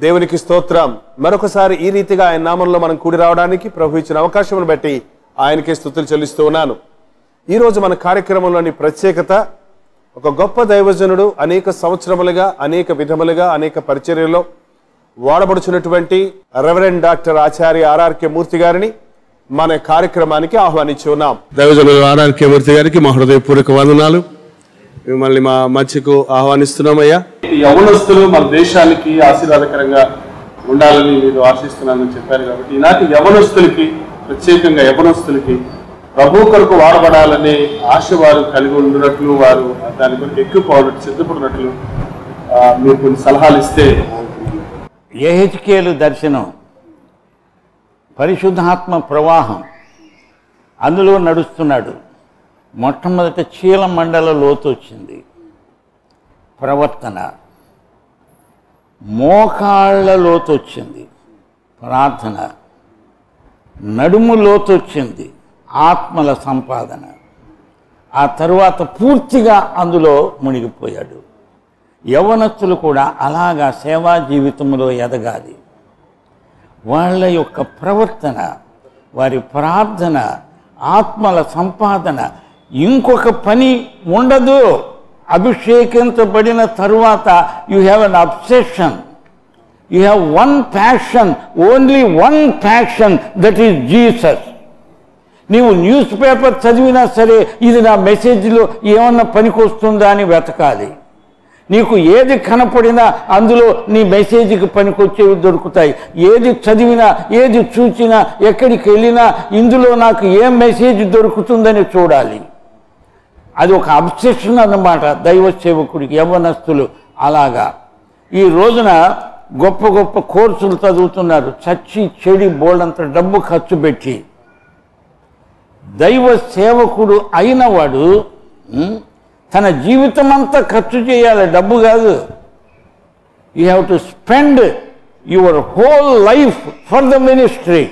దేవునికి స్తోత్రం. మరొకసారి ఈ రీతిగా ఆయన నామంలో మనం కూడి రావడానికి ప్రభు ఇచ్చిన అవకాశమును బట్టి ఆయనకే స్తుతులు చెల్లిస్తూ ఉన్నాను. ఈరోజు మన కార్యక్రమంలోని ప్రత్యేకత, ఒక గొప్ప దైవజనుడు అనేక సంవత్సరములుగా అనేక విధములుగా అనేక పరిచర్యల్లో వాడబడుచున్నటువంటి రెవరెండ్ డాక్టర్ ఆచార్య ఆర్ఆర్కే మూర్తి గారిని మన కార్యక్రమానికి ఆహ్వానించి ఉన్నాం. దైవజనుడు ఆర్ఆర్కే మూర్తి గారికి మా హృదయపూర్వక వందనాలు. మిమ్మల్ని మా మధ్యకు ఆహ్వానిస్తున్నామయ్యా. యవనస్తులు మన దేశానికి ఆశీర్వాదకరంగా ఉండాలని మీరు ఆశిస్తున్నానని చెప్పారు కాబట్టి ఈనాటి యవనస్తులకి, ప్రత్యేకంగా యవనస్తులకి ప్రభు కొరకు వాడబడాలనే ఆశ వారు కలిగి ఉన్నట్లు, వారు దాని కొరకు ఎక్కువ సిద్ధపడినట్లు మీరు కొన్ని సలహాలు ఇస్తే. యెహెజ్కేలు దర్శనం, పరిశుద్ధాత్మ ప్రవాహం, అందులో నడుస్తున్నాడు. మొట్టమొదట చీలమండల లోతు వచ్చింది, ప్రవర్తన. మోకాళ్ళ లోతు వచ్చింది, ప్రార్థన. నడుము లోతు వచ్చింది, ఆత్మల సంపాదన. ఆ తరువాత పూర్తిగా అందులో మునిగిపోయాడు. యవ్వనస్తులు కూడా అలాగా సేవా జీవితంలో ఎదగాలి. వాళ్ళ యొక్క ప్రవర్తన, వారి ప్రార్థన, ఆత్మల సంపాదన. ఇంకొక పని ఉండదు. అభిషేకించబడిన తరువాత you have an obsession, you have one passion, only one passion, that is Jesus. నీవు న్యూస్ పేపర్ చదివినా సరే ఇది నా మెసేజ్లో ఏమన్నా పనికొస్తుందా అని వెతకాలి. నీకు ఏది కనపడినా అందులో నీ మెసేజ్కి పనికొచ్చేవి దొరుకుతాయి. ఏది చదివినా, ఏది చూచినా, ఎక్కడికి వెళ్ళినా ఇందులో నాకు ఏం మెసేజ్ దొరుకుతుందని చూడాలి. అది ఒక అబ్సెషన్ అన్నమాట దైవ సేవకుడికి. యవ్వనస్తులు అలాగా ఈ రోజున గొప్ప గొప్ప కోర్సులు చదువుతున్నారు, చచ్చి చెడి బోల్డంత డబ్బు ఖర్చు పెట్టి. దైవ సేవకుడు అయినవాడు తన జీవితం అంతా ఖర్చు చేయాలి, డబ్బు కాదు. You have to spend your whole life for the ministry,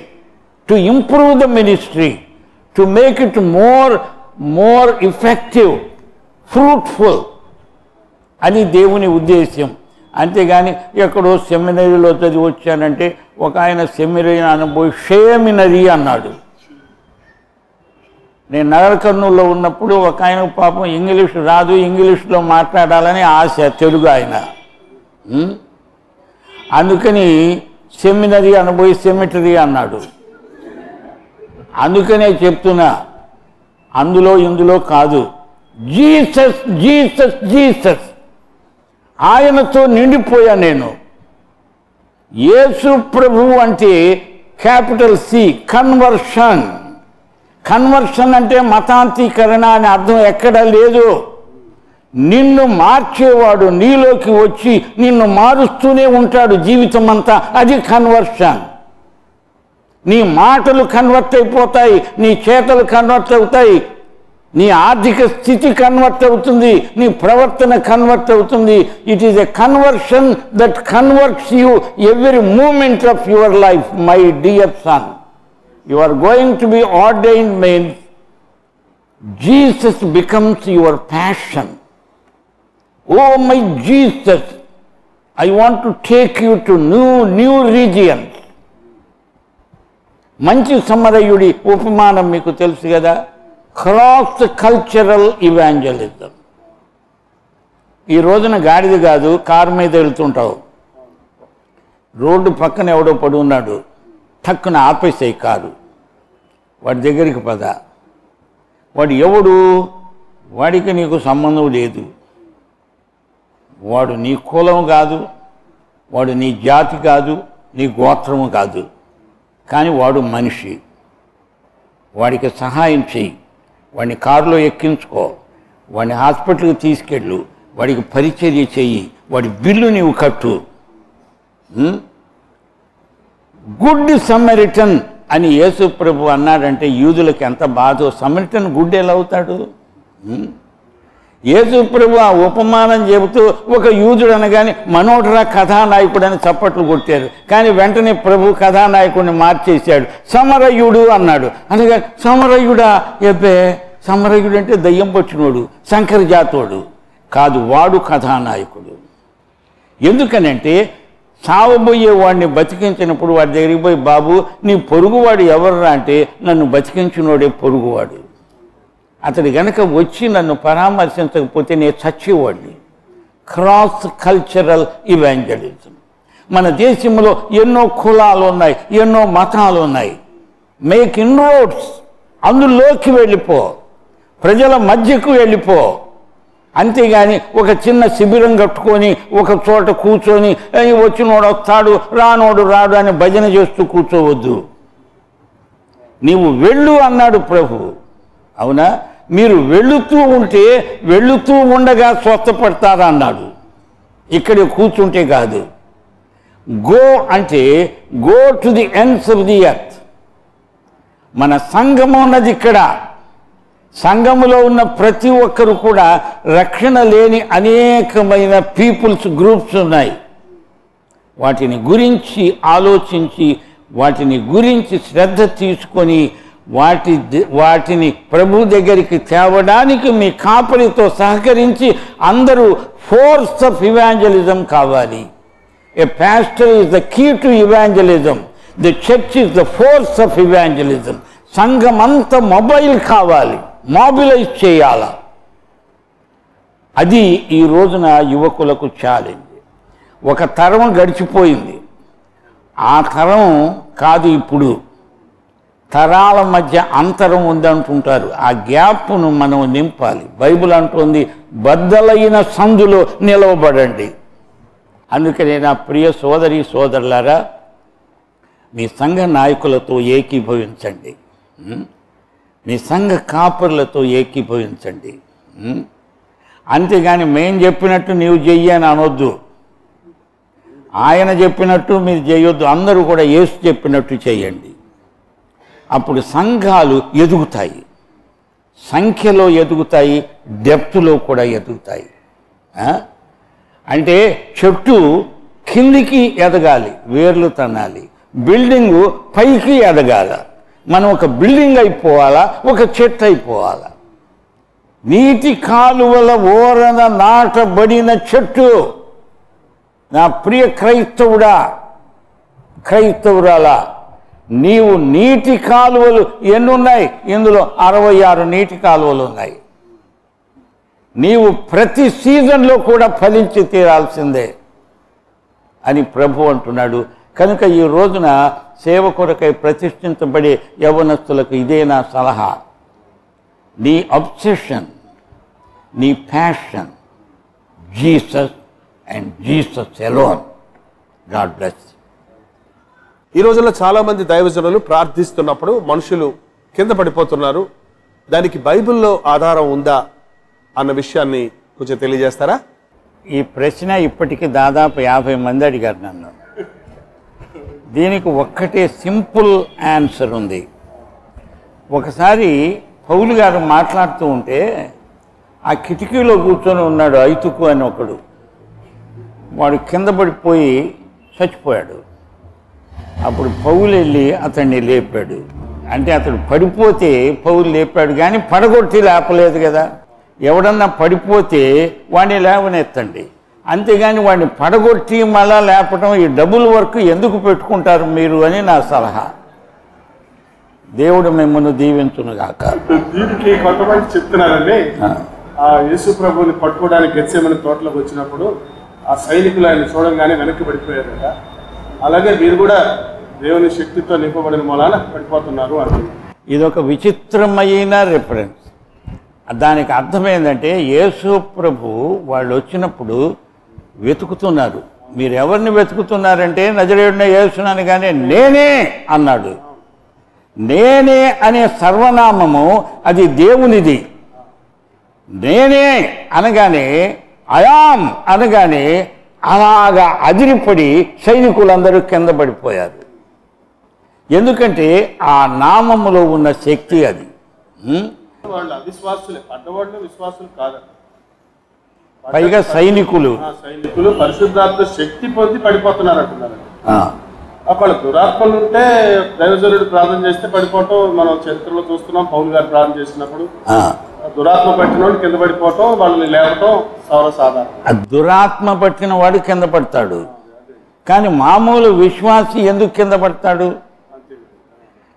to improve the ministry, to make it more effective, fruitful అని దేవుని ఉద్దేశ్యం. అంతేగాని ఎక్కడో సెమినరీలో చదివి వచ్చానంటే, ఒక ఆయన సెమినరీ అనబోయి షేమినరీ అన్నాడు. నేను నగర కర్నూలులో ఉన్నప్పుడు ఒక ఆయన పాపం ఇంగ్లీష్ రాదు, ఇంగ్లీష్లో మాట్లాడాలని ఆశ, తెలుగు ఆయన. అందుకని సెమినరీ అనబోయి సెమిటరీ అన్నాడు. అందుకనే చెప్తున్నా, అందులో ఇందులో కాదు. జీసస్ జీసస్ జీసస్, ఆయనతో నిండిపోయా నేను. యేసు ప్రభువు అంటే క్యాపిటల్ సి, కన్వర్షన్. కన్వర్షన్ అంటే మతాంతీకరణ అని అర్థం ఎక్కడా లేదు. నిన్ను మార్చేవాడు నీలోకి వచ్చి నిన్ను మారుస్తూనే ఉంటాడు జీవితం అంతా. అది కన్వర్షన్. నీ మాటలు కన్వర్ట్ అయిపోతాయి, నీ చేతలు కన్వర్ట్ అవుతాయి, నీ ఆర్థిక స్థితి కన్వర్ట్ అవుతుంది, నీ ప్రవర్తన కన్వర్ట్ అవుతుంది. It is a conversion that converts you every moment of your life. My dear son, you are going to be ordained means Jesus becomes your passion. Oh my Jesus, I want to take you to new regions. మంచి సమరయుడి ఉపమానం మీకు తెలుసు కదా, cross cultural evangelism. ఈ రోజున గాడిద కాదు, car మీద వెళ్తుంటావు, రోడ్డు పక్కన ఎవడో పడి ఉన్నాడు, టక్కున ఆపేసాయి కారు, వాడి దగ్గరికి పద. వాడు ఎవడు? వాడికి నీకు సంబంధం లేదు, వాడు నీ కులం కాదు, వాడు నీ జాతి కాదు, నీ గోత్రము కాదు, కానీ వాడు మనిషి. వాడికి సహాయం చెయ్యి, వాడిని కారులో ఎక్కించుకో, వాడిని హాస్పిటల్కి తీసుకెళ్ళు, వాడికి పరిచర్య చెయ్యి, వాడి బిల్లు నీవు కట్టు. గుడ్ సమరిటన్ అని యేసు ప్రభు అన్నాడంటే యూదులకు ఎంత బాధో. సమరిటన్ గుడ్ ఎలా అవుతాడు? యేసు ప్రభు ఆ ఉపమానం చెబుతూ ఒక యూదుడు అనగానే మనోడరా కథానాయకుడు అని చప్పట్లు కొట్టారు. కానీ వెంటనే ప్రభు కథానాయకుడిని మార్చేశాడు, సమరయుడు అన్నాడు. అనగా సమరయుడా? ఎబ్బే, సమరయుడు అంటే దయ్యం పట్టినోడు, శంకర జాతోడు కాదు, వాడు కథానాయకుడు. ఎందుకనంటే చావబోయే వాడిని బతికించినప్పుడు వాడి దగ్గరికి పోయి, బాబు నీ పొరుగువాడు ఎవర్రా అంటే, నన్ను బతికించినోడే పొరుగువాడు, అతడు గనక వచ్చి నన్ను పరామర్శించకపోతే నేను చచ్చేవాడిని. Cross cultural evangelism. మన దేశంలో ఎన్నో కులాలు ఉన్నాయి, ఎన్నో మతాలు ఉన్నాయి. మేక్ ఇన్రోడ్స్, అందులోకి వెళ్ళిపో, ప్రజల మధ్యకు వెళ్ళిపో. అంతేగాని ఒక చిన్న శిబిరం కట్టుకొని ఒక చోట కూర్చొని వచ్చినోడు వస్తాడు రానోడు రాడు అని భజన చేస్తూ కూర్చోవద్దు. నీవు వెళ్ళు అన్నాడు ప్రభు. అవునా? మీరు వెళుతూ ఉంటే వెళుతూ ఉండగా స్వస్థపడతారా అన్నాడు. ఇక్కడ కూర్చుంటే కాదు. గో అంటే go to the ends of the earth. మన సంఘము ఉన్నది ఇక్కడ. సంఘములో ఉన్న ప్రతి ఒక్కరు కూడా రక్షణ లేని అనేకమైన పీపుల్స్ గ్రూప్స్ ఉన్నాయి. వాటిని ఆలోచించి వాటిని గురించి శ్రద్ధ తీసుకొని వాటిని ప్రభు దగ్గరికి తేవడానికి మీ కాపరితో సహకరించి అందరూ ఫోర్స్ ఆఫ్ ఇవాంజలిజం కావాలి. A pastor is the key to evangelism. The church is the force of evangelism. సంఘం అంతా మొబైల్ కావాలి, మొబిలైజ్ చేయాల. అది ఈ రోజున యువకులకు ఛాలెంజ్. ఒక తరం గడిచిపోయింది, ఆ తరం కాదు ఇప్పుడు. తరాల మధ్య అంతరం ఉందంటుంటారు. ఆ గ్యాప్ను మనం నింపాలి. బైబిల్ అంటుంది బద్దలైన సందులో నిలవబడండి. అందుకనే నా ప్రియ సోదరి సోదరులారా, మీ సంఘ నాయకులతో ఏకీభవించండి, మీ సంఘ కాపరులతో ఏకీభవించండి. అంతేగాని మేం చెప్పినట్టు నీవు చెయ్యి అని అనొద్దు, ఆయన చెప్పినట్టు మీరు చేయొద్దు. అందరూ కూడా యేసు చెప్పినట్టు చేయండి. అప్పుడు సంఘాలు ఎదుగుతాయి, సంఖ్యలో ఎదుగుతాయి, డెప్త్లో కూడా ఎదుగుతాయి. అంటే చెట్టు కిందికి ఎదగాలి, వేర్లు తన్నాలి. బిల్డింగు పైకి ఎదగాల. మనం ఒక బిల్డింగ్ అయిపోవాలా, ఒక చెట్టు అయిపోవాలా. నీటి కాలువల ఓరన నాటబడిన చెట్టు. నా ప్రియ క్రైస్తవుడా, క్రైస్తవురాలా, నీవు నీటి కాలువలు ఎన్నున్నాయి? ఇందులో 66 నీటి కాలువలు ఉన్నాయి. నీవు ప్రతి సీజన్లో కూడా ఫలించి తీరాల్సిందే అని ప్రభు అంటున్నాడు. కనుక ఈ రోజున సేవ కొరకై ప్రతిష్ఠించబడే యవనస్తులకు ఇదే నా సలహా. నీ అబ్సెషన్, నీ passion, Jesus and Jesus alone. God bless. ఈ రోజుల్లో చాలామంది దైవజనులు ప్రార్థిస్తున్నప్పుడు మనుషులు కింద పడిపోతున్నారు. దానికి బైబిల్లో ఆధారం ఉందా అన్న విషయాన్ని కొంచెం తెలియజేస్తారా? ఈ ప్రశ్న ఇప్పటికీ దాదాపు 50 మంది అడిగారు నన్ను. దీనికి ఒక్కటే సింపుల్ ఆన్సర్ ఉంది. ఒకసారి పౌలు గారు మాట్లాడుతూ ఉంటే ఆ కిటికీలో కూర్చొని ఉన్నాడు ఐతుకు అని ఒకడు. వాడు కింద పడిపోయి చచ్చిపోయాడు. అప్పుడు పౌలు వెళ్ళి అతన్ని లేపాడు. అంటే అతడు పడిపోతే పౌలు లేపాడు, కానీ పడగొట్టి లేపలేదు కదా. ఎవడన్నా పడిపోతే వాడిని లేవనెత్తండి, అంతేగాని వాడిని పడగొట్టి మళ్ళా లేపటం, ఈ డబుల్ వర్క్ ఎందుకు పెట్టుకుంటారు మీరు అని నా సలహా. దేవుడు మిమ్మల్ని దీవించునుగాక. దీనికి కొంతమంది చెప్తున్నారండి, ఆ యేసు ప్రభుని పట్టుకోవడానికి గెత్సేమని తోటలోకి వచ్చినప్పుడు ఆ సైనికులు ఆయన చూడంగానే వెనక్కి పడిపోయారు కదా, అలాగే మీరు కూడా దేవుని శక్తితో నింపబడిన మూలాన పడిపోతున్నారు అంటున్నారు. ఇదొక విచిత్రమైన రిఫరెన్స్. దానికి అర్థం ఏంటంటే యేసు ప్రభు వాళ్ళు వచ్చినప్పుడు వెతుకుతున్నారు. మీరు ఎవరిని వెతుకుతున్నారంటే నజరేయుడైన యేసును అనగానే నేనే అన్నాడు. నేనే అనే సర్వనామము అది దేవునిది. నేనే అనగానే, అయామ్ అనగానే అలాగా అదిరిపడి సైనికులందరూ కింద పడిపోయారు. ఎందుకంటే ఆ నామములో ఉన్న శక్తి అది. వాళ్ళు అవిశ్వాసులే, పడ్డవాళ్ళు విశ్వాసులు కాదు. పైగా సైనికులు పరిశుద్ధాత్మ శక్తి పొంది పడిపోతున్నారు అంటున్నారు. అక్కడ దురాత్మలు ఉంటే దైవజనుడు ప్రార్థన చేస్తే పడిపోవటం మనం చరిత్రలో చూస్తున్నాం. పౌలు గారు ప్రార్థన చేసినప్పుడు దురాత్మ పట్టిన వాడు కింద పడిపోవటం, వాళ్ళని లేవటం సర్వసాధారణం. దురాత్మ పట్టిన వాడు కింద పడతాడు, కానీ మామూలు విశ్వాసి ఎందుకు కింద పడతాడు?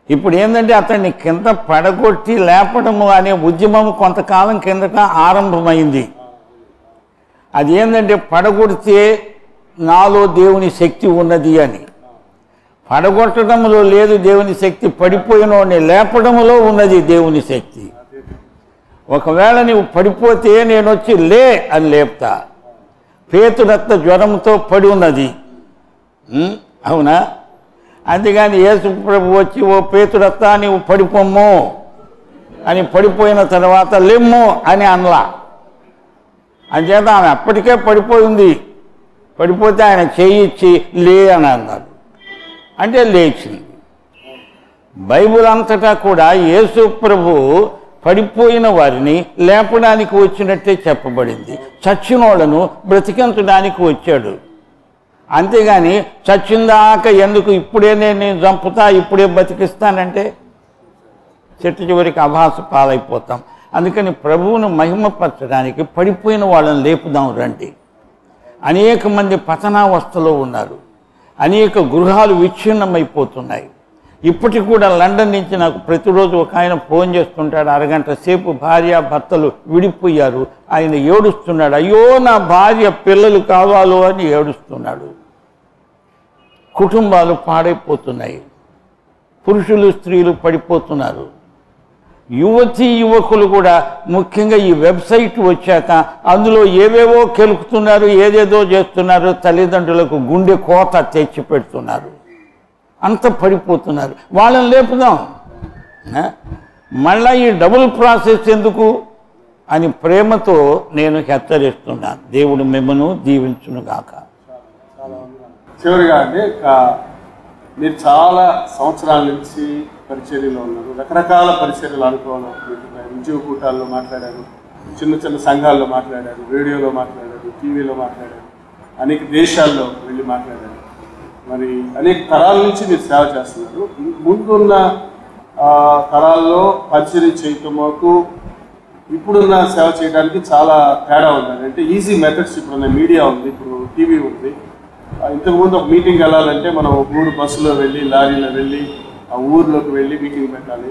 ఇప్పుడు ఏంటంటే అతన్ని కింద పడగొట్టి లేపడము అనే ఉద్యమం కొంతకాలం కిందట ఆరంభమైంది. అది ఏంటంటే పడగొడితే నాలో దేవుని శక్తి ఉన్నది అని. పడగొట్టడంలో లేదు దేవుని శక్తి, పడిపోయినోడిని లేపడంలో ఉన్నది దేవుని శక్తి. ఒకవేళ నీవు పడిపోతే నేను వచ్చి లే అని లేపుతా. పేతురత్త జ్వరంతో పడి ఉన్నది, అవునా? అంతేగాని యేసు ప్రభు వచ్చి ఓ పేతురత్త నీవు పడిపోమ్ము అని పడిపోయిన తర్వాత లెమ్ము అని అనలా. అంచేత ఆమె అప్పటికే పడిపోయింది. పడిపోతే ఆయన చేయిచ్చి లే అని అన్నాడు, అంటే లేచింది. బైబిల్ అంతటా కూడా యేసు ప్రభు పడిపోయిన వారిని లేపడానికి వచ్చినట్టే చెప్పబడింది. చచ్చినోళ్లను బ్రతికించడానికి వచ్చాడు. అంతేగాని చచ్చిందాక ఎందుకు ఇప్పుడే నేను చంపుతా ఇప్పుడే బతికిస్తానంటే చెట్టు చివరికి అభాస పాలైపోతాం. అందుకని ప్రభువును మహిమపరచడానికి పడిపోయిన వాళ్ళని లేపుదాం రండి. అనేక మంది పతనావస్థలో ఉన్నారు. అనేక గృహాలు విచ్ఛిన్నమైపోతున్నాయి. ఇప్పటికి కూడా లండన్ నుంచి నాకు ప్రతిరోజు ఒక ఆయన ఫోన్ చేస్తుంటాడు. అరగంట సేపు భార్య భర్తలు విడిపోయారు. ఆయన ఏడుస్తున్నాడు, అయ్యో నా భార్య పిల్లలు కావాలో అని ఏడుస్తున్నాడు. కుటుంబాలు పాడైపోతున్నాయి. పురుషులు స్త్రీలు పడిపోతున్నారు. యువతీ యువకులు కూడా ముఖ్యంగా ఈ వెబ్సైట్ వచ్చాక అందులో ఏవేవో కెలుకుతున్నారు, ఏదేదో చేస్తున్నారు. తల్లిదండ్రులకు గుండె కోత తెచ్చి పెడుతున్నారు. అంత పడిపోతున్నారు. వాళ్ళని లేపుదాం. మళ్ళీ ఈ డబుల్ ప్రాసెస్ ఎందుకు అని ప్రేమతో నేను హెచ్చరిస్తున్నాను. దేవుడు మిమ్మను దీవించునుగాక. చివరిగా అంటే మీరు చాలా సంవత్సరాల నుంచి పరిచర్యలో ఉన్నారు. రకరకాల పరిచర్యలు అనుకోవడం, ఉద్యోగ కూటాల్లో మాట్లాడారు, చిన్న చిన్న సంఘాల్లో మాట్లాడారు, రేడియోలో మాట్లాడారు, టీవీలో మాట్లాడారు, అనేక దేశాల్లో వెళ్ళి మాట్లాడారు. మరి అనేక తరాల నుంచి మీరు సేవ చేస్తున్నారు. ముందున్న తరాల్లో పరిచర్య చేయటంకు ఇప్పుడున్న సేవ చేయడానికి చాలా తేడా ఉందండి. అంటే ఈజీ మెథడ్స్ ఇప్పుడున్న మీడియా ఉంది, ఇప్పుడు టీవీ ఉంది. ఇంతకుముందు ఒక మీటింగ్ వెళ్ళాలంటే మనం ఊరు బస్సులో వెళ్ళి లారీలో వెళ్ళి ఆ ఊర్లోకి వెళ్ళి మీటింగ్ పెట్టాలి.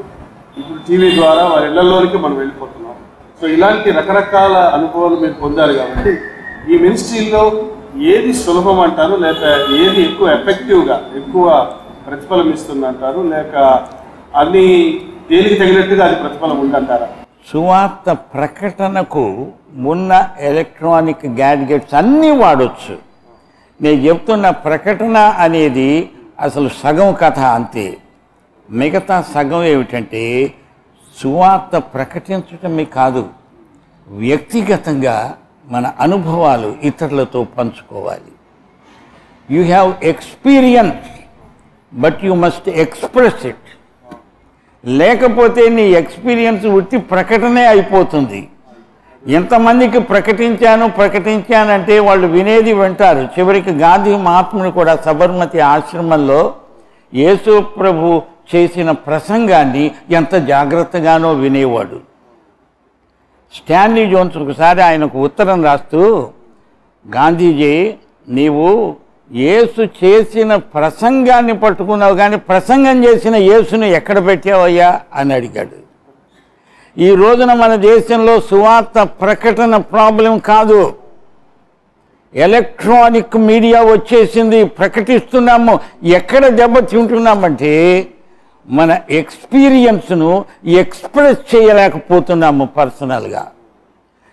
ఇప్పుడు టీవీ ద్వారా వారి ఇళ్లలోనికి మనం వెళ్ళిపోతున్నాం. సో ఇలాంటి రకరకాల అనుభవాలు మీరు పొందారు. కాబట్టి ఈ మినిస్ట్రీలో ఏది సులభం అంటారు, లేక ఏది ఎక్కువ ఎఫెక్టివ్గా ఎక్కువ ప్రతిఫలం ఇస్తుంది అంటారు, లేక అన్ని దేనికి తగినట్టుగా అది ప్రతిఫలం ఉందంటారా? సువార్త ప్రకటనకు ఉన్న ఎలక్ట్రానిక్ గ్యాడ్జెట్స్ అన్నీ వాడవచ్చు. నేను చెప్తున్న ప్రకటన అనేది అసలు సగం కథ అంతే. మిగతా సగం ఏమిటంటే సువార్త ప్రకటించటమే కాదు, వ్యక్తిగతంగా మన అనుభవాలు ఇతరులతో పంచుకోవాలి. You have experience but you must express it. లేకపోతే నీ ఎక్స్పీరియన్స్ ఉట్టి ప్రకటనే అయిపోతుంది. ఎంతమందికి ప్రకటించానంటే వాళ్ళు వినేది వింటారు. చివరికి గాంధీ మహాత్ముడు కూడా సబర్మతి ఆశ్రమంలో యేసు ప్రభు చేసిన ప్రసంగాన్ని ఎంత జాగ్రత్తగానో వినేవాడు. స్టాన్లీ జోన్స్ ఒకసారి ఆయనకు ఉత్తరం రాస్తూ, గాంధీజీ నీవు యేసు చేసిన ప్రసంగాన్ని పట్టుకున్నావు కానీ ప్రసంగం చేసిన యేసును ఎక్కడ పెట్టావయ్యా అని అడిగాడు. ఈ రోజున మన దేశంలో సువార్త ప్రకటన ప్రాబ్లం కాదు, ఎలక్ట్రానిక్ మీడియా వచ్చేసింది. ప్రకటిస్తున్నాము. ఎక్కడ దెబ్బతింటున్నామంటే మన ఎక్స్పీరియన్స్ను ఎక్స్ప్రెస్ చేయలేకపోతున్నాము పర్సనల్గా.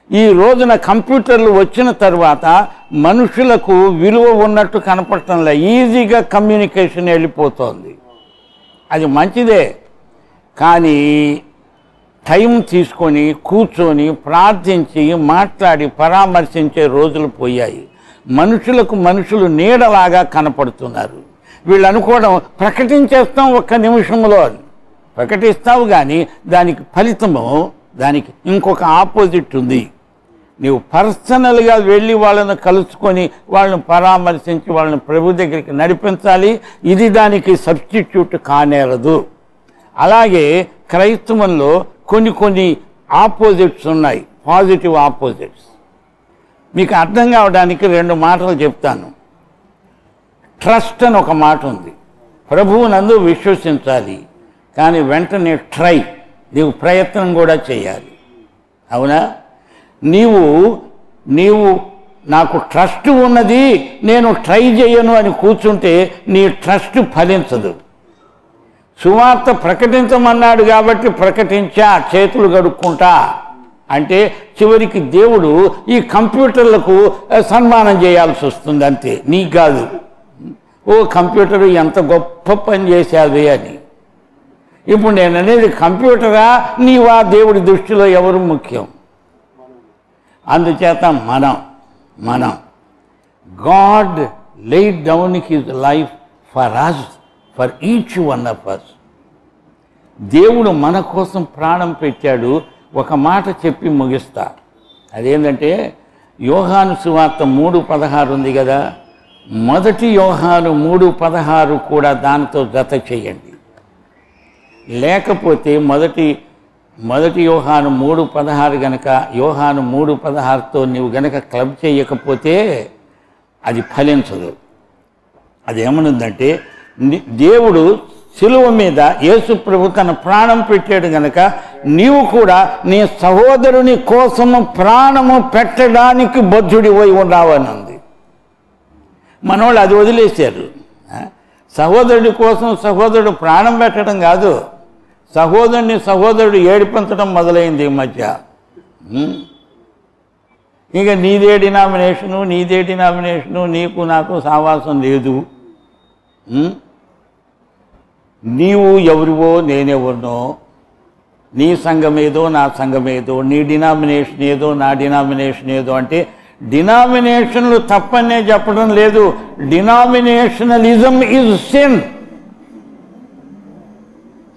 ఈ రోజున కంప్యూటర్లు వచ్చిన తర్వాత మనుషులకు విలువ ఉన్నట్టు కనపడటంలే, ఈజీగా కమ్యూనికేషన్ వెళ్ళిపోతుంది. అది మంచిదే, కానీ టైం తీసుకొని కూర్చొని ప్రార్థించి మాట్లాడి పరామర్శించే రోజులు పోయాయి. మనుషులు నీడలాగా కనపడుతున్నారు. వీళ్ళు అనుకోవడం ప్రకటించేస్తాం ఒక్క నిమిషంలో అని. ప్రకటిస్తావు కానీ దానికి ఫలితము, దానికి ఇంకొక ఆపోజిట్ ఉంది. నీవు పర్సనల్గా వెళ్ళి వాళ్ళను కలుసుకొని వాళ్ళని పరామర్శించి వాళ్ళని ప్రభు దగ్గరికి నడిపించాలి. ఇది దానికి సబ్స్టిట్యూట్ కానేరదు. అలాగే క్రైస్తవంలో కొన్ని ఆపోజిట్స్ ఉన్నాయి, పాజిటివ్ ఆపోజిట్స్. మీకు అర్థం కావడానికి 2 మాటలు చెప్తాను. ట్రస్ట్ అని ఒక మాట ఉంది. ప్రభువునందు విశ్వసించాలి, కానీ వెంటనే ట్రై, నీవు ప్రయత్నం కూడా చేయాలి. అవునా? నీవు నాకు ట్రస్ట్ ఉన్నది, నేను ట్రై చేయను అని కూర్చుంటే నీ ట్రస్ట్ ఫలించదు. సువార్త ప్రకటించమన్నాడు కాబట్టి ప్రకటించా, చేతులు గడుక్కుంటా అంటే చివరికి దేవుడు ఈ కంప్యూటర్లకు సన్మానం చేయాల్సి వస్తుంది, అంతే. నీకు కాదు, ఓ కంప్యూటర్ ఎంత గొప్ప పని చేశావే అని. ఇప్పుడు నేను అనేది కంప్యూటరా నీవా? దేవుడి దృష్టిలో ఎవరు ముఖ్యం? అందుచేత మనం God laid down his life for us, for each one of us. దేవుడు మన కోసం ప్రాణం పెట్టాడు. ఒక మాట చెప్పి ముగిస్తా. అదేంటంటే యోహాను సువార్త 3:16 ఉంది కదా, మొదటి యోహాను 3:16 కూడా దానితో జత చేయండి. లేకపోతే మొదటి యోహాను 3:16 గనక యోహాను 3:16తో నీవు గనక క్లబ్ చేయకపోతే అది ఫలించదు. అది ఏమనుందంటే, దేవుడు శిలువ మీద యేసు ప్రభు తన ప్రాణం పెట్టాడు గనక నీవు కూడా నీ సహోదరుని కోసము ప్రాణము పెట్టడానికి బద్ధుడివై ఉన్నావని ఉంది. మనోళ్ళు అది వదిలేశారు. సహోదరుడి కోసం సహోదరుడు ప్రాణం పెట్టడం కాదు, సహోదరుడు ఏడిపించడం మొదలైంది ఈ మధ్య. ఇక నీదే డినామినేషను, నీకు నాకు సావాసం లేదు, నీవు ఎవరివో నేనెవరినో, నీ సంఘమేదో నా సంఘమేదో, నీ డినామినేషన్ ఏదో నా డినామినేషన్ ఏదో. అంటే డినామినేషన్లు తప్పనే చెప్పడం లేదు, డినామినేషనలిజం ఈజ్ సిన్.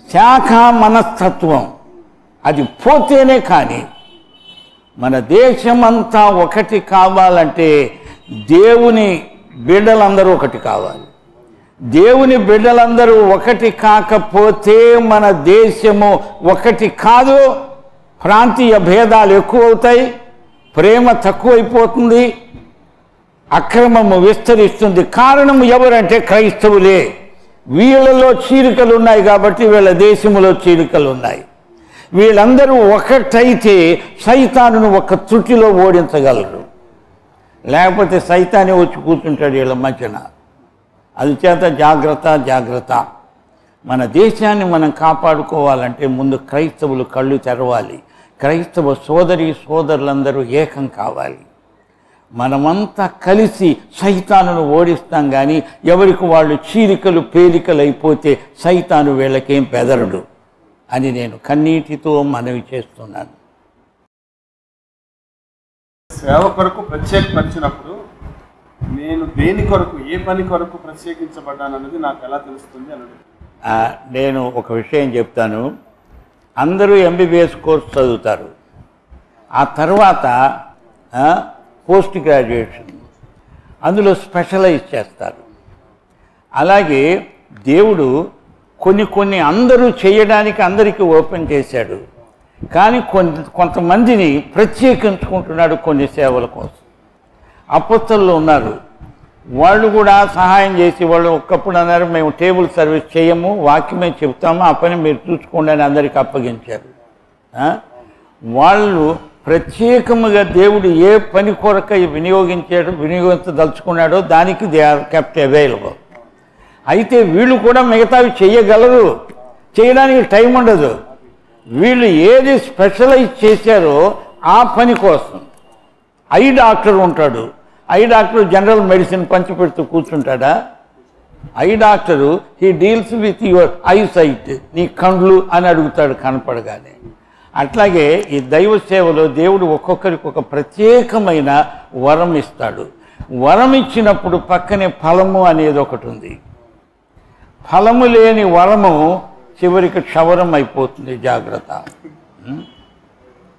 శాఖ మనస్తత్వం అది పోతేనే కానీ మన దేశమంతా ఒకటి కావాలంటే దేవుని బిడ్డలందరూ ఒకటి కావాలి. దేవుని బిడ్డలందరూ ఒకటి కాకపోతే మన దేశము ఒకటి కాదు. ప్రాంతీయ భేదాలు ఎక్కువవుతాయి, ప్రేమ తక్కువైపోతుంది, అక్రమము విస్తరిస్తుంది. కారణం ఎవరంటే క్రైస్తవులే. వీళ్ళలో చీలికలు ఉన్నాయి కాబట్టి వీళ్ళ దేశంలో చీలికలు ఉన్నాయి. వీళ్ళందరూ ఒకటైతే సైతానును ఒక త్రుటిలో ఓడించగలరు. లేకపోతే సైతానే వచ్చి కూర్చుంటాడు వీళ్ళ మధ్యన. అందుచేత జాగ్రత్త. మన దేశాన్ని మనం కాపాడుకోవాలంటే ముందు క్రైస్తవులు కళ్ళు తెరవాలి. క్రైస్తవ సోదరులందరూ ఏకం కావాలి. మనమంతా కలిసి సైతానును ఓడిస్తాం. కానీ ఎవరికి వాళ్ళు చీలికలు పేలికలు అయిపోతే సైతాను వీళ్ళకేం బెదరడు అని నేను కన్నీటితో మనవి చేస్తున్నాను. సేవ కొరకు ప్రత్యేకపరిచినప్పుడు నేను దేని కొరకు, ఏ పని కొరకు ప్రత్యేకించబడ్డానన్నది నాకు ఎలా తెలుస్తుంది అన్నది నేను ఒక విషయం చెప్తాను. అందరూ ఎంబీబీఎస్ కోర్స్ చదువుతారు, ఆ తర్వాత పోస్ట్ గ్రాడ్యుయేషన్, అందులో స్పెషలైజ్ చేస్తారు. అలాగే దేవుడు కొన్ని అందరూ చేయడానికి అందరికీ ఓపెన్ చేశాడు. కానీ కొంతమందిని ప్రత్యేకించుకుంటున్నాడు కొన్ని సేవల కోసం. అపోస్తలులు ఉన్నారు, వాళ్ళు కూడా సహాయం చేసి వాళ్ళు ఒక్కప్పుడు అన్నారు మేము టేబుల్ సర్వీస్ చేయము, వాక్యమే చెప్తాము, ఆ పని మీరు చూసుకోండి అని అందరికీ అప్పగించారు. వాళ్ళు ప్రత్యేకముగా దేవుడు ఏ పని కొరకై వినియోగించదలుచుకున్నాడో దానికి దే ఆర్ కెప్ట్ అవైలబుల్. అయితే వీళ్ళు కూడా మిగతావి చేయగలరు, చేయడానికి టైం ఉండదు. వీళ్ళు ఏది స్పెషలైజ్ చేశారో ఆ పని కోసం. ఐ డాక్టర్ ఉంటాడు, ఐ డాక్టర్ జనరల్ మెడిసిన్ పంచిపెడుతూ కూర్చుంటాడా? Eye doctor he deals with your eye sight, నీ కండ్లు అని అడుగుతాడు కనపడగానే. అట్లాగే ఈ దైవ సేవలో దేవుడు ఒక్కొక్కరికి ఒక ప్రత్యేకమైన వరం ఇస్తాడు. వరం ఇచ్చినప్పుడు పక్కనే ఫలము అనేది ఒకటి ఉంది. ఫలము లేని వరము చివరికి క్షవరం అయిపోతుంది, జాగ్రత్త.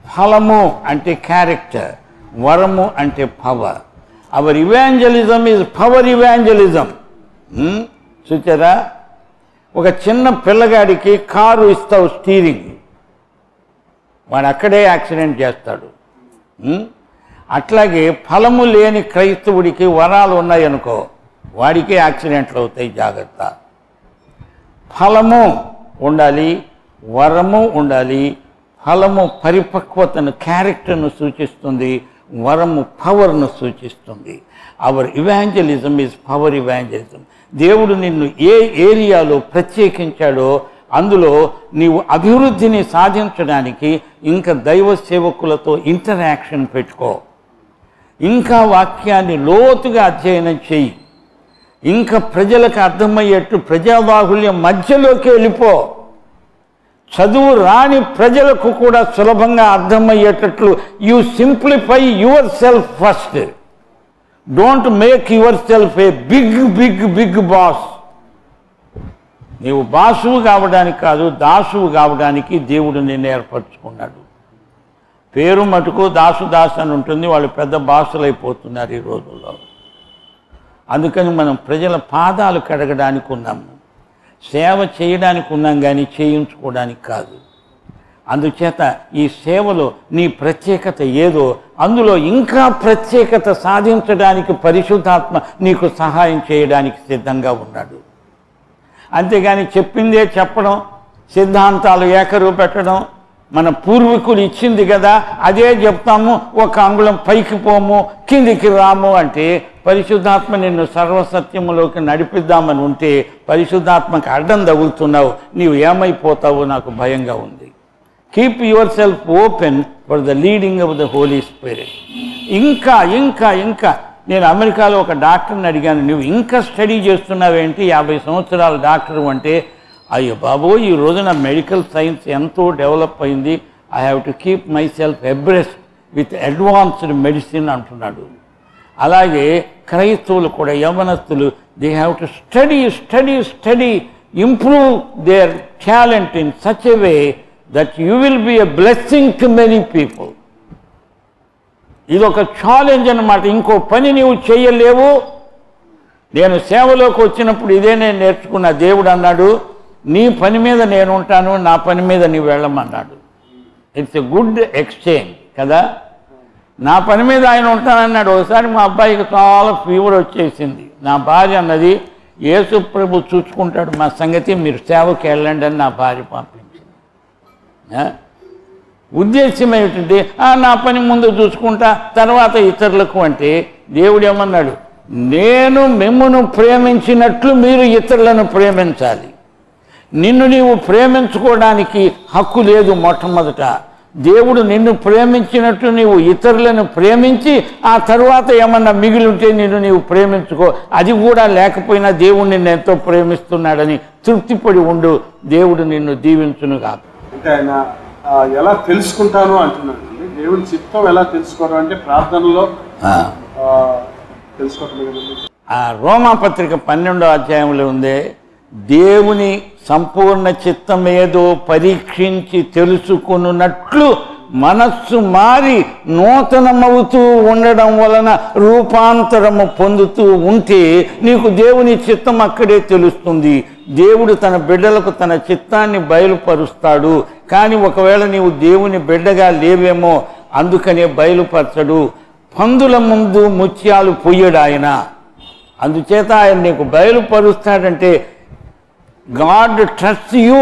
ఫలము అంటే క్యారెక్టర్, వరము అంటే power. Our evangelism is power evangelism. చూచారా, ఒక చిన్న పిల్లగాడికి కారు ఇస్తావు స్టీరింగ్, వాడు అక్కడే యాక్సిడెంట్ చేస్తాడు. అట్లాగే ఫలము లేని క్రైస్తవుడికి వరాలు ఉన్నాయనుకో, వాడికే యాక్సిడెంట్లు అవుతాయి, జాగ్రత్త. ఫలము ఉండాలి, వరము ఉండాలి. ఫలము పరిపక్వతను, క్యారెక్టర్ను సూచిస్తుంది, వరము పవర్ను సూచిస్తుంది. Our evangelism is power evangelism. దేవుడు నిన్ను ఏ ఏరియాలో ప్రత్యేకించాడో అందులో నీవు అభివృద్ధిని సాధించడానికి ఇంకా దైవ సేవకులతో ఇంటరాక్షన్ పెట్టుకో, ఇంకా వాక్యాన్ని లోతుగా అధ్యయనం చెయ్యి, ఇంకా ప్రజలకు అర్థమయ్యేట్టు ప్రజాబాహుల్యం మధ్యలోకి వెళ్ళిపో. చదువు రాని ప్రజలకు కూడా సులభంగా అర్థమయ్యేటట్లు you simplify yourself first. Don't make yourself a big big big boss. నీవు బాసువు కావడానికి కాదు, దాసువు కావడానికి దేవుడు నిన్ను ఏర్పరచుకున్నాడు. పేరు మటుకు దాసు అని ఉంటుంది, వాళ్ళు పెద్ద బాసులు అయిపోతున్నారు ఈ రోజుల్లో. అందుకని మనం ప్రజల పాదాలు కడగడానికి ఉన్నాము, సేవ చేయడానికి ఉన్నాం కానీ చేయించుకోవడానికి కాదు. అందుచేత ఈ సేవలో నీ ప్రత్యేకత ఏదో అందులో ఇంకా ప్రత్యేకత సాధించడానికి పరిశుద్ధాత్మ నీకు సహాయం చేయడానికి సిద్ధంగా ఉన్నాడు. అంతేగాని చెప్పిందే చెప్పడం, సిద్ధాంతాలు ఏకరువు పెట్టడం, మన పూర్వీకులు ఇచ్చింది కదా అదే చెప్తాము, ఒక అంగుళం పైకి పోము కిందికి రాము అంటే పరిశుద్ధాత్మ నిన్ను సర్వసత్యములోకి నడిపిద్దామని ఉంటే పరిశుద్ధాత్మకి అడ్డం తగులుతున్నావు, నీవు ఏమైపోతావో నాకు భయంగా ఉంది. Keep your self open for the leading of the Holy Spirit. ఇంకా ఇంకా ఇంకా నేను అమెరికాలో ఒక డాక్టర్ని అడిగాను, నువ్వు ఇంకా స్టడీ చేస్తున్నావేంటి, 50 సంవత్సరాల డాక్టర్ అంటే, అయ్యో బాబో ఈ రోజున మెడికల్ సైన్స్ ఎంతో డెవలప్ అయింది, I have to keep my self abreast with advanced medicine అంటున్నాడు. అలాగే క్రైస్తవులు కూడా, యవనస్తులు, they have to study study study, improve their talent in such a way that you will be a blessing to many people. ఇదొక challenge అన్నమాట. ఇంకో పని నీవు చేయలేవు. నేను సేవలోకి వచ్చినప్పుడు ఇదే నేను నేర్చుకున్న. దేవుడు అన్నాడు, నీ పని మీద నేను ఉంటాను, నా పని మీద నీవు వెళ్ళమన్నాడు. ఇట్స్ ఎ గుడ్ ఎక్స్చేంజ్ కదా. నా పని మీద ఆయన ఉంటానన్నాడు. ఒకసారి మా అబ్బాయికి చాలా ఫీవర్ వచ్చేసింది. నా భార్య అన్నది, యేసు ప్రభు చూసుకుంటాడు మా సంగతి, మీరు సేవకి వెళ్ళండి అని నా భార్య పంపించింది. ఉద్దేశ్యం ఏమిటంటే నా పని ముందు చూసుకుంటా తర్వాత ఇతరులకు అంటే, దేవుడు ఏమన్నాడు, నేను మిమ్మును ప్రేమించినట్లు మీరు ఇతరులను ప్రేమించాలి. నిన్ను నీవు ప్రేమించుకోవడానికి హక్కు లేదు. మొట్టమొదట దేవుడు నిన్ను ప్రేమించినట్టు నీవు ఇతరులను ప్రేమించి ఆ తర్వాత ఏమన్నా మిగిలి ఉంటే నిన్ను నీవు ప్రేమించుకో. అది కూడా లేకపోయినా దేవుడు నిన్ను ఎంతో ప్రేమిస్తున్నాడని తృప్తిపడి ఉండు. దేవుడు నిన్ను దీవించునుగా. అంటే ఆయన ఎలా తెలుసుకుంటాను అంటున్నాడు. దేవుని చిత్తం ఎలా తెలుసుకోవడం అంటే ప్రార్థనలో తెలుసుకోవటం. ఆ రోమాపత్రిక 12వ అధ్యాయంలో ఉందే, దేవుని సంపూర్ణ చిత్తమేదో పరీక్షించి తెలుసుకున్నట్లు మనస్సు మారి నూతనమవుతూ ఉండడం వలన రూపాంతరము పొందుతూ ఉంటే నీకు దేవుని చిత్తం అక్కడే తెలుస్తుంది. దేవుడు తన బిడ్డలకు తన చిత్తాన్ని బయలుపరుస్తాడు. కానీ ఒకవేళ నీవు దేవుని బిడ్డగా లేవేమో అందుకనే బయలుపరచడు. పందుల ముందు ముత్యాలు పొయ్యడు ఆయన. అందుచేత ఆయన నీకు బయలుపరుస్తాడంటే గాడ్ ట్రస్ట్ యూ.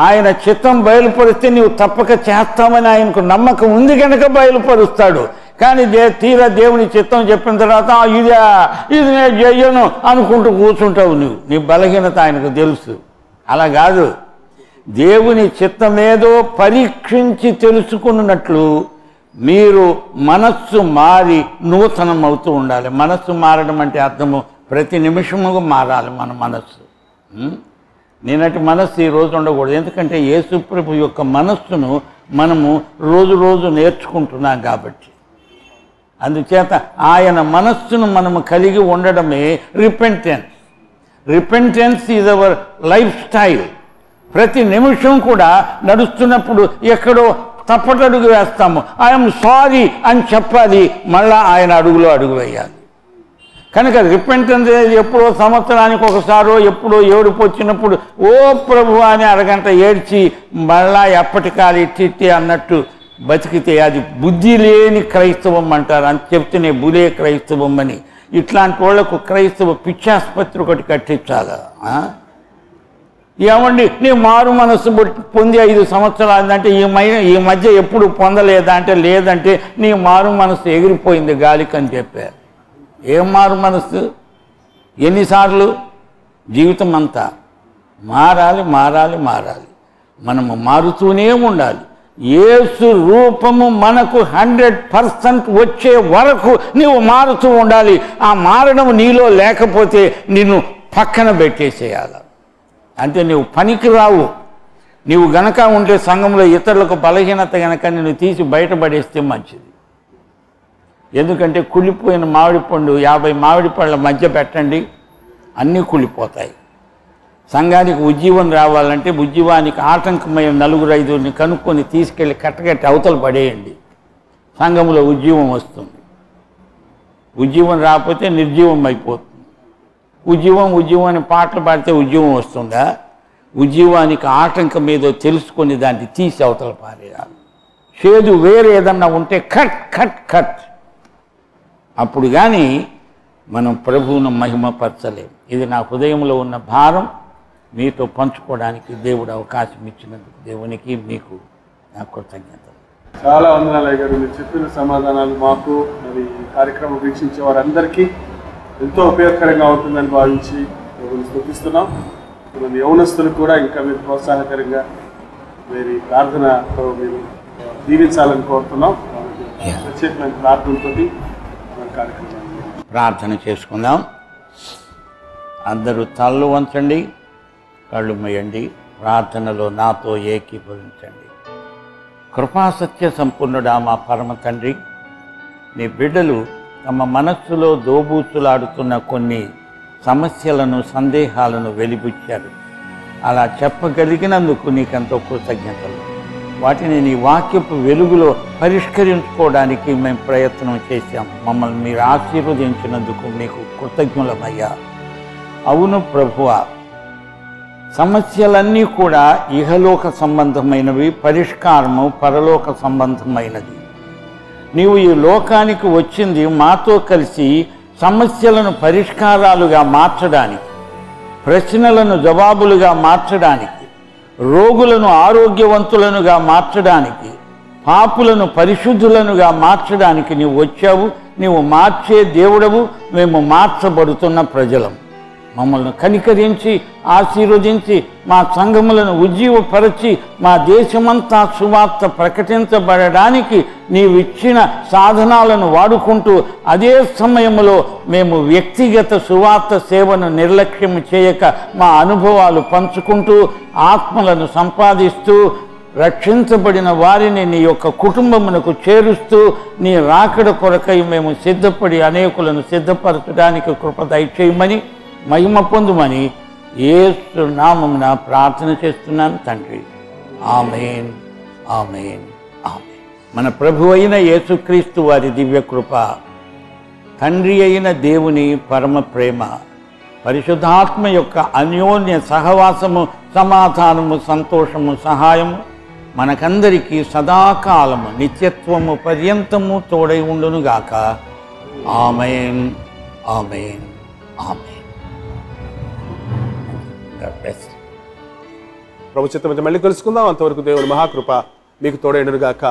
ఆయన చిత్తం బయలుపరిస్తే నీవు తప్పక చేస్తామని ఆయనకు నమ్మకం ఉంది కనుక బయలుపరుస్తాడు. కానీ తీరా దేవుని చిత్తం చెప్పిన తర్వాత ఇది నేను చెయ్యను అనుకుంటూ కూర్చుంటావు. నీ బలహీనత ఆయనకు తెలుసు. అలా కాదు, దేవుని చిత్తమేదో పరీక్షించి తెలుసుకున్నట్లు మీరు మనస్సు మారి నూతనం అవుతూ ఉండాలి. మనస్సు మారడం అంటే అర్థము ప్రతి నిమిషము మారాలి మన మనస్సు. నేనటి మనస్సు ఈ రోజు ఉండకూడదు. ఎందుకంటే యేసుప్రభు యొక్క మనస్సును మనము రోజు రోజు నేర్చుకుంటున్నాం కాబట్టి. అందుచేత ఆయన మనస్సును మనము కలిగి ఉండడమే repentance. Repentance is our life style. ప్రతి నిమిషం కూడా నడుస్తున్నప్పుడు ఎక్కడో తప్పటడుగు వేస్తాము. ఐఎమ్ సారీ అని చెప్పాలి, మళ్ళా ఆయన అడుగులో అడుగు వేయాలి. కనుక రిపెంటెన్స్ ఎప్పుడో సంవత్సరానికి ఒకసారో ఎప్పుడో ఏడుపు వచ్చినప్పుడు ఓ ప్రభు అని అరగంట ఏడ్చి మళ్ళా ఎప్పటికాలి ఇట్టి అన్నట్టు బతికితే అది బుద్ధి లేని క్రైస్తవం అంటారు. అని చెప్తేనే బులే క్రైస్తవం అని. ఇట్లాంటి వాళ్లకు క్రైస్తవ పిచ్చాసుపత్రి ఒకటి కట్టించాలా? ఏమండి నీ మారు మనసు పొంది 5 సంవత్సరాలు అంటే ఈ మధ్య ఎప్పుడు పొందలేదా అంటే లేదంటే నీ మారు మనసు ఎగిరిపోయింది గాలికి అని చెప్పారు. ఏం మారు మనసు? ఎన్నిసార్లు? జీవితం అంతా మారాలి మారాలి మారాలి. మనము మారుతూనే ఉండాలి. యేసు రూపము మనకు 100% వచ్చే వరకు నీవు మారుతూ ఉండాలి. ఆ మారడం నీలో లేకపోతే నిన్ను పక్కన పెట్టేసేయాలి. అంటే నువ్వు పనికి రావు. నీవు గనక ఉంటే సంఘంలో ఇతరులకు బలహీనత గనక నిన్ను తీసి బయటపడేస్తే మంచిది. ఎందుకంటే కుళ్ళిపోయిన మామిడి పండు 50 మామిడి పళ్ళ మధ్య పెట్టండి, అన్నీ కుళ్ళిపోతాయి. సంఘానికి ఉజ్జీవం రావాలంటే ఉజ్జీవానికి ఆటంకమైన 4-5 కనుక్కొని తీసుకెళ్ళి కట్టగట్టి అవతల పడేయండి. సంఘంలో ఉజ్జీవం వస్తుంది. ఉజ్జీవం రాకపోతే నిర్జీవం అయిపోతుంది. ఉజ్జీవం అని పాటలు పాడితే ఉజ్జీవం వస్తుందా? ఉజ్జీవానికి ఆటంకం ఏదో తెలుసుకొని దాన్ని తీసి అవతల పారేయాలి. చేదు వేరే ఏదన్నా ఉంటే కట్ కట్ కట్. అప్పుడు కానీ మనం ప్రభువును మహిమపరచలేము. ఇది నా హృదయంలో ఉన్న భారం మీతో పంచుకోవడానికి దేవుడు అవకాశం ఇచ్చినందుకు దేవునికి మీకు నా కృతజ్ఞతలు. చాలా వందనాలు అయ్య గారు. మీరు చెప్పిన సమాధానాలు మాకు మరి ఈ కార్యక్రమం వీక్షించే వారందరికీ ఎంతో ఉపయోగకరంగా ఉంటుందని భావించి స్తుతిస్తున్నాం. మన యౌవనస్తులకు కూడా ఇంకా మీరు ప్రోత్సాహకరంగా మీరు ప్రార్థనతో మీరు దీవించాలని కోరుతున్నాం. ప్రత్యేకమైన ప్రార్థనతో మన కార్యక్రమాన్ని ప్రార్థన చేసుకుందాం. అందరూ తలలు వంచండి, కళ్ళు మూయండి, ప్రార్థనలో నాతో ఏకీభవించండి. కృపాసత్య సంపూర్ణుడా మా పరమ తండ్రి, నీ బిడ్డలు తమ మనస్సులో దోబూచులాడుతున్న కొన్ని సమస్యలను సందేహాలను వెలిబుచ్చారు. అలా చెప్పగలిగినందుకు నీకెంతో కృతజ్ఞతలు. వాటిని నీ వాక్యపు వెలుగులో పరిష్కరించుకోవడానికి మేము ప్రయత్నం చేశాం. మమ్మల్ని మీరు ఆశీర్వదించినందుకు మీకు కృతజ్ఞులమయ్యా. అవును ప్రభువా, సమస్యలన్నీ కూడా ఇహలోక సంబంధమైనవి, పరిష్కారము పరలోక సంబంధమైనది. నీవు ఈ లోకానికి వచ్చింది మాతో కలిసి సమస్యలను పరిష్కారాలుగా మార్చడానికి, ప్రశ్నలను జవాబులుగా మార్చడానికి, రోగులను ఆరోగ్యవంతులనుగా మార్చడానికి, పాపులను పరిశుద్ధులనుగా మార్చడానికి నీవు వచ్చావు. నీవు మార్చే దేవుడవు, మేము మార్చబడుతున్న ప్రజలం. మమ్మల్ని కనికరించి ఆశీర్వదించి మా సంఘములను ఉజ్జీవపరచి మా దేశమంతా సువార్త ప్రకటించబడడానికి నీవిచ్చిన సాధనాలను వాడుకుంటూ అదే సమయంలో మేము వ్యక్తిగత సువార్త సేవను నిర్లక్ష్యం చేయక మా అనుభవాలు పంచుకుంటూ ఆత్మలను సంపాదిస్తూ రక్షించబడిన వారిని నీ యొక్క కుటుంబమునకు చేరుస్తూ నీ రాకడ కొరకై మేము సిద్ధపడి అనేకులను సిద్ధపరచడానికి కృప దయచేయమని, మహిమ పొందుమని యేసు నామమున ప్రార్థన చేస్తున్నాను తండ్రి. ఆమేన్, ఆమేన్, ఆమేన్. మన ప్రభు అయిన యేసుక్రీస్తు వారి దివ్య కృప, తండ్రి అయిన దేవుని పరమ ప్రేమ, పరిశుద్ధాత్మ యొక్క అన్యోన్య సహవాసము, సమాధానము, సంతోషము, సహాయము మనకందరికీ సదాకాలము నిత్యత్వము పర్యంతము తోడై ఉండునుగాక. ఆమేన్, ఆమేన్, ఆమేన్. ప్రభు చిత్తమైతే మళ్ళీ కలుసుకుందాం. అంతవరకు దేవుని మహాకృప మీకు తోడైనగాక.